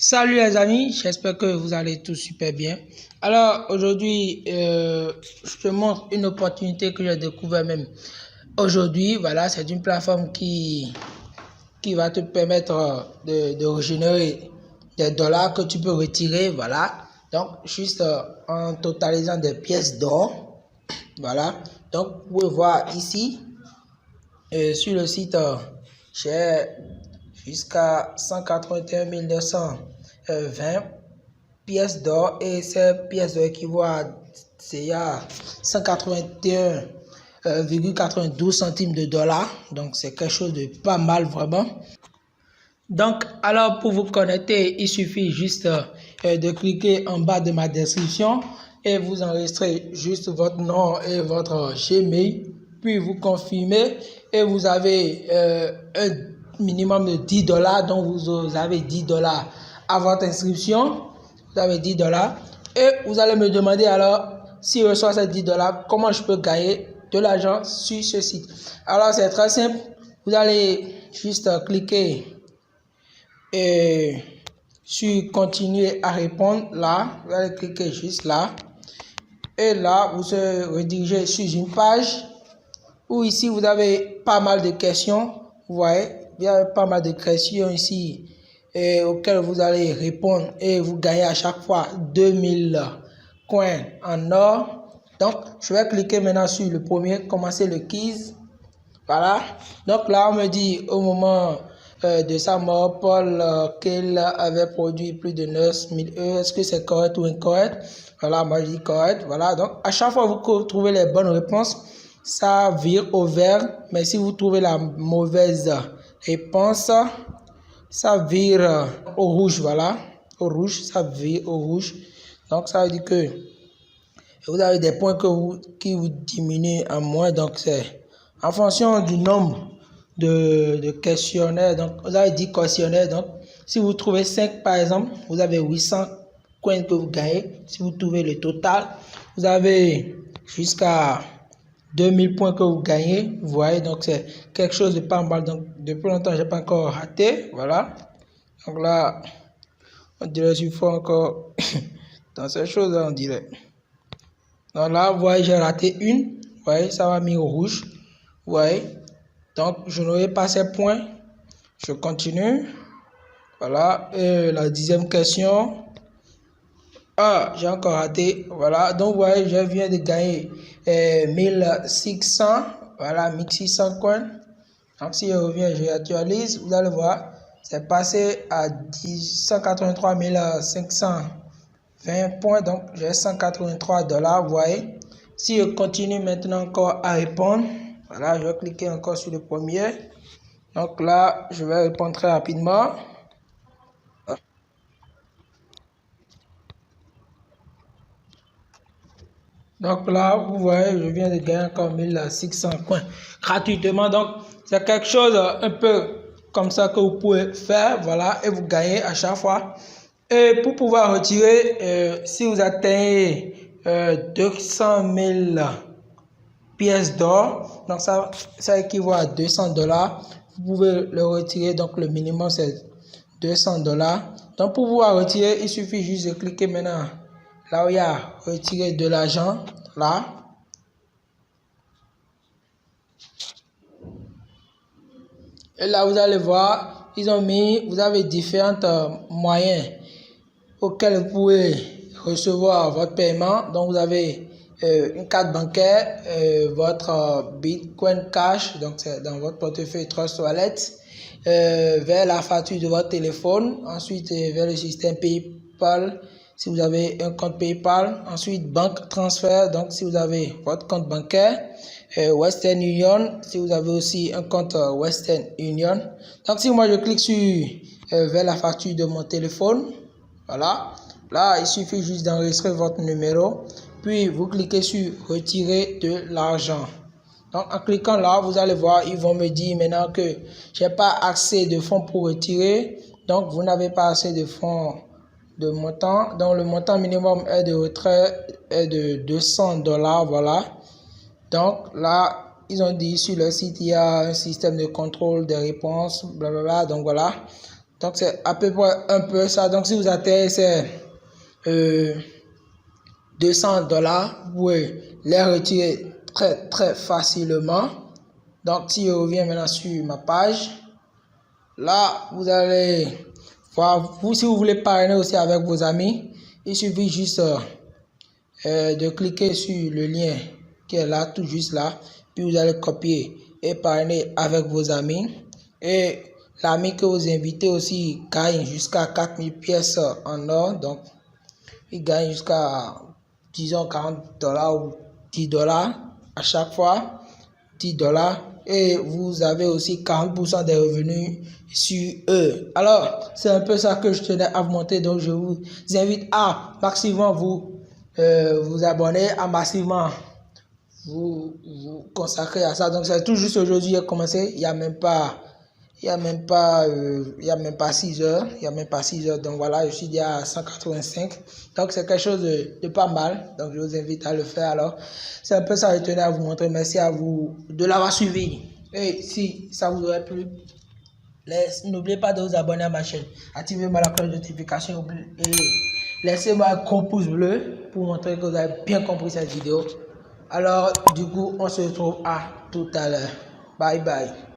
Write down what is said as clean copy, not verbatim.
Salut les amis, j'espère que vous allez tous super bien. Alors aujourd'hui, je te montre une opportunité que j'ai découvert même aujourd'hui. Voilà, c'est une plateforme qui va te permettre de régénérer des dollars que tu peux retirer. Voilà, donc juste en totalisant des pièces d'or. Voilà, donc vous pouvez voir ici sur le site, j'ai jusqu'à 181 920 pièces d'or et ces pièces d'or équivalent à 181,92 centimes de dollars. Donc c'est quelque chose de pas mal vraiment. Donc alors pour vous connecter, il suffit juste de cliquer en bas de ma description et vous enregistrez juste votre nom et votre Gmail, puis vous confirmez et vous avez un minimum de 10 dollars, donc vous avez 10 dollars à votre inscription, vous avez 10 dollars et vous allez me demander alors si je reçois ces 10 dollars, comment je peux gagner de l'argent sur ce site. Alors c'est très simple, vous allez juste cliquer et sur continuer à répondre là, vous allez cliquer juste là et là vous serez redirigé sur une page où ici vous avez pas mal de questions. Vous voyez, il y a pas mal de questions ici auxquelles vous allez répondre et vous gagnez à chaque fois 2000 coins en or. Donc je vais cliquer maintenant sur le premier, commencer le quiz. Voilà, donc là on me dit au moment de sa mort, Paul qu'il avait produit plus de 9000 euros. Est-ce que c'est correct ou incorrect? Voilà, moi je dis correct. Voilà, donc à chaque fois que vous trouvez les bonnes réponses, ça vire au vert. Mais si vous trouvez la mauvaise réponse, ça vire au rouge. Voilà, au rouge, ça vire au rouge. Donc ça veut dire que vous avez des points qui vous diminuent en moins. Donc c'est en fonction du nombre de questionnaires. Donc vous avez 10 questionnaires. Donc si vous trouvez 5 par exemple, vous avez 800 coins que vous gagnez. Si vous trouvez le total, vous avez jusqu'à 2000 points que vous gagnez. Vous voyez, donc c'est quelque chose de pas mal. Donc depuis longtemps, j'ai pas encore raté. Voilà. Donc là, on dirait qu'il faut encore dans ces choses-là, on dirait. Donc là, vous voyez, j'ai raté une. Vous voyez, ça va mis au rouge. Vous voyez. Donc, je n'aurai pas ces points. Je continue. Voilà. Et la 10e question. Ah, j'ai encore raté. Voilà. Donc, vous voyez, je viens de gagner 1600. Voilà, 1600 coins. Donc, si je reviens, je actualise. Vous allez voir, c'est passé à 183 520 points. Donc, j'ai 183 dollars. Vous voyez. Si je continue maintenant encore à répondre, voilà, je vais cliquer encore sur le premier. Donc là, je vais répondre très rapidement. Donc là, vous voyez, je viens de gagner encore 1600 coins gratuitement. Donc, c'est quelque chose un peu comme ça que vous pouvez faire. Voilà, et vous gagnez à chaque fois. Et pour pouvoir retirer, si vous atteignez 200 000 pièces d'or, donc ça équivaut à 200 dollars. Vous pouvez le retirer, donc le minimum c'est 200 dollars. Donc pour pouvoir retirer, il suffit juste de cliquer maintenant là où il y a retirer de l'argent, là. Et là vous allez voir, ils ont mis, vous avez différents moyens auxquels vous pouvez recevoir votre paiement. Donc vous avez une carte bancaire, votre Bitcoin Cash, donc c'est dans votre portefeuille Trust Wallet, vers la facture de votre téléphone, ensuite vers le système PayPal si vous avez un compte PayPal, ensuite banque transfert, donc si vous avez votre compte bancaire, Western Union si vous avez aussi un compte Western Union. Donc si moi je clique sur vers la facture de mon téléphone, voilà, là il suffit juste d'enregistrer votre numéro, puis vous cliquez sur retirer de l'argent. Donc en cliquant là, vous allez voir, ils vont me dire maintenant que j'ai pas assez de fonds pour retirer, donc vous n'avez pas assez de fonds de montant. Donc le montant minimum est de retrait est de 200 dollars, voilà. Donc là, ils ont dit sur le site, il y a un système de contrôle des réponses, blablabla, donc voilà. Donc c'est à peu près un peu ça. Donc si vous atteignez c'est $200, vous pouvez les retirer très facilement. Donc si je reviens maintenant sur ma page, là vous allez voir, si vous voulez parrainer aussi avec vos amis, il suffit juste de cliquer sur le lien qui est là, tout juste là, puis vous allez copier et parrainer avec vos amis. Et l'ami que vous invitez aussi gagne jusqu'à 4000 pièces en or. Donc il gagne jusqu'à, disons, $40 ou $10 à chaque fois, $10. Et vous avez aussi 40% des revenus sur eux. Alors, c'est un peu ça que je tenais à vous montrer. Donc, je vous invite à massivement vous abonner, à massivement vous consacrer à ça. Donc, c'est tout juste aujourd'hui, j'ai commencé. Il n'y a même pas 6 heures. Il y a même pas 6 heures. Donc, voilà, je suis déjà à 185. Donc, c'est quelque chose de pas mal. Donc, je vous invite à le faire. Alors, c'est un peu ça que je tenais à vous montrer. Merci à vous de l'avoir suivi. Et si ça vous aurait plu, n'oubliez pas de vous abonner à ma chaîne. Activez-moi la cloche de notification et laissez-moi un gros pouce bleu pour montrer que vous avez bien compris cette vidéo. Alors, du coup, on se retrouve à tout à l'heure. Bye bye.